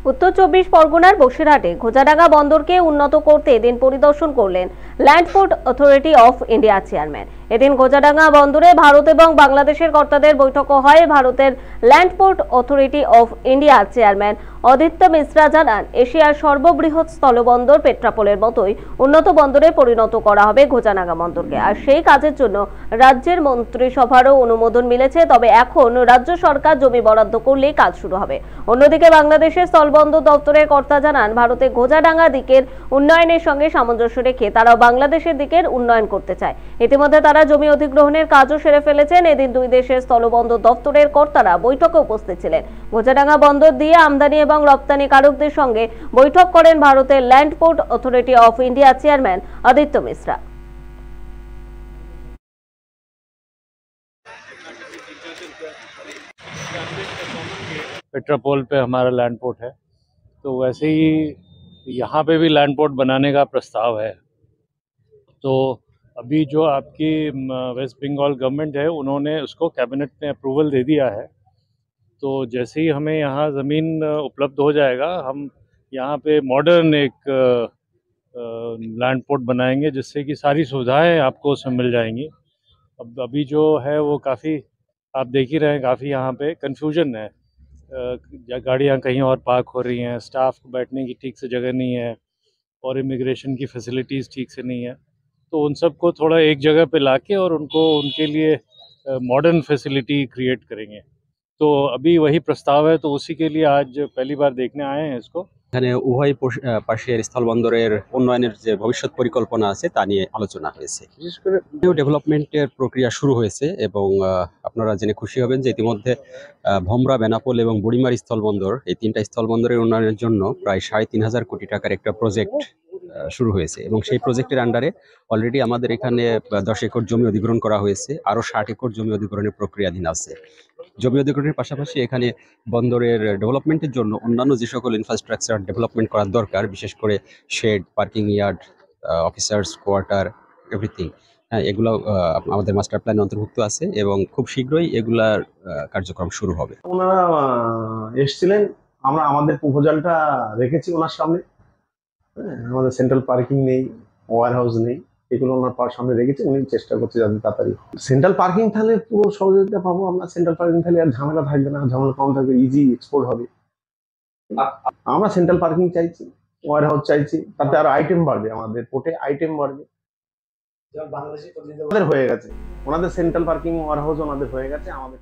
উত্তর চব্বিশ পরগনার বসিরহাটে ঘোচাডাঙ্গা বন্দরকে উন্নত করতে এদিন পরিদর্শন করলেন land port authority of India chairman. এদিন ঘোচাডাঙ্গা বন্দরে ভারত এবং বাংলাদেশের কর্তাদের বৈঠকও হয়। ভারতের land port authority of India chairman Aditya Mishra জানান, এশিয়ার সর্ববৃহৎ স্থলবন্দর পেট্রাপোলের মতোই উন্নত বন্দরে পরিণত করা হবে ঘোচাডাঙ্গা বন্দরকে। আর সেই কাজের জন্য রাজ্যের মন্ত্রিসভারও অনুমোদন মিলেছে। তবে এখন রাজ্য সরকার জমি বরাদ্দ করলেই কাজ শুরু হবে। অন্যদিকে বাংলাদেশের স্থলবন্দর দপ্তরের কর্তা জানান, ভারতে ঘোচাডাঙ্গা দিকের উন্নয়নের সঙ্গে সামঞ্জস্য রেখে তারাও বাংলাদেশের দিকের উন্নয়ন করতে চায়। ইতিমধ্যে তারা জমি অধিগ্রহণের কাজও সেরে ফেলেছেন। এদিন দুই দেশের স্থলবন্দর দপ্তরের কর্তারা বৈঠকে উপস্থিত ছিলেন। ঘোচাডাঙ্গা বন্দর দিয়ে আমদানি এবং রপ্তানিকারকদের সঙ্গে বৈঠক করেন ভারতের land port authority of India chairman Aditya Mishra. Petrapole पे हमारा लैंड पोर्ट है, तो वैसे ही यहाँ पे भी लैंड पोर्ट बनाने का प्रस्ताव है। तो अभी जो आपकी वेस्ट बंगाल गवर्नमेंट है, उन्होंने उसको कैबिनेट ने अप्रूवल दे दिया है। तो जैसे ही हमें यहाँ ज़मीन उपलब्ध हो जाएगा, हम यहाँ पे मॉडर्न एक लैंड पोर्ट बनाएंगे, जिससे कि सारी सुविधाएं आपको उसमें मिल जाएंगी। अब अभी जो है वो काफ़ी आप देख ही रहे हैं, काफ़ी यहाँ पे कन्फ्यूजन है। गाड़ियाँ कहीं और पार्क हो रही हैं, स्टाफ को बैठने की ठीक से जगह नहीं है और इमिग्रेशन की फैसिलिटीज़ ठीक से नहीं है। तो उन सबको थोड़ा एक जगह पे लाके और उनको उनके लिए मॉडर्न फैसिलिटी क्रिएट करेंगे। तो अभी वही प्रस्ताव है, तो उसी के लिए आज पहली बार देखने आए हैं इसको। এখানে উভয় পাশের স্থলবন্দরের উন্নয়নের যে ভবিষ্যৎ পরিকল্পনা আছে তা নিয়ে আলোচনা হয়েছে। বিশেষ করে ডেভেলপমেন্টের প্রক্রিয়া শুরু হয়েছে এবং আপনারা জেনে খুশি হবেন যে ইতিমধ্যে ভোমরা, বেনাপোল এবং বুড়িমারি স্থলবন্দর, এই তিনটা স্থলবন্দরের উন্নয়নের জন্য প্রায় ৩৫০০ কোটি টাকার একটা প্রজেক্ট শুরু হয়েছে এবং সেই প্রজেক্টের আন্ডারে অলরেডি আমাদের এখানে 10 একর জমি অধিগ্রহণ করা হয়েছে, আরও 60 একর জমি অধিগ্রহণের প্রক্রিয়াধীন আছে। জমি অধিগ্রহণের পাশাপাশি এখানে বন্দরের ডেভেলপমেন্টের জন্য অন্যান্য যে সকল ইনফ্রাস্ট্রাকচার ডেভেলপমেন্ট করার দরকার, বিশেষ করে shed, parking yard, officers quarter, everything, হ্যাঁ, এগুলো আমাদের মাস্টার প্ল্যানে অন্তর্ভুক্ত আছে এবং খুব শীঘ্রই এগুলার কার্যক্রম শুরু হবে। ওনারা এসেছিলেন, আমরা আমাদের প্রপোজালটা রেখেছি ওনার সামনে। আমাদের সেন্ট্রাল পার্কিং নেই, ওয়ার হাউস নেই, এগুলো ওনার সামনে রেখেছি। উনি চেষ্টা করছে যাতে তাড়াতাড়ি সেন্ট্রাল পার্কিং থাকলে পুরো সহযোগিতা পাবো আমরা। সেন্ট্রাল পার্কিং থাকলে আর ঝামেলা থাকবে না, ঝামেলা কম থাকবে, ইজি এক্সপোর্ট হবে। আমরা সেন্ট্রাল পার্কিং চাইছি, ওয়ার হাউস চাইছি, তাতে আরো আইটেম বাড়বে, আমাদের পোর্টে আইটেম বাড়বে। বাংলাদেশে হয়ে গেছে, ওনাদের সেন্ট্রাল পার্কিং ওয়ার হাউস ওনাদের হয়ে গেছে, আমাদের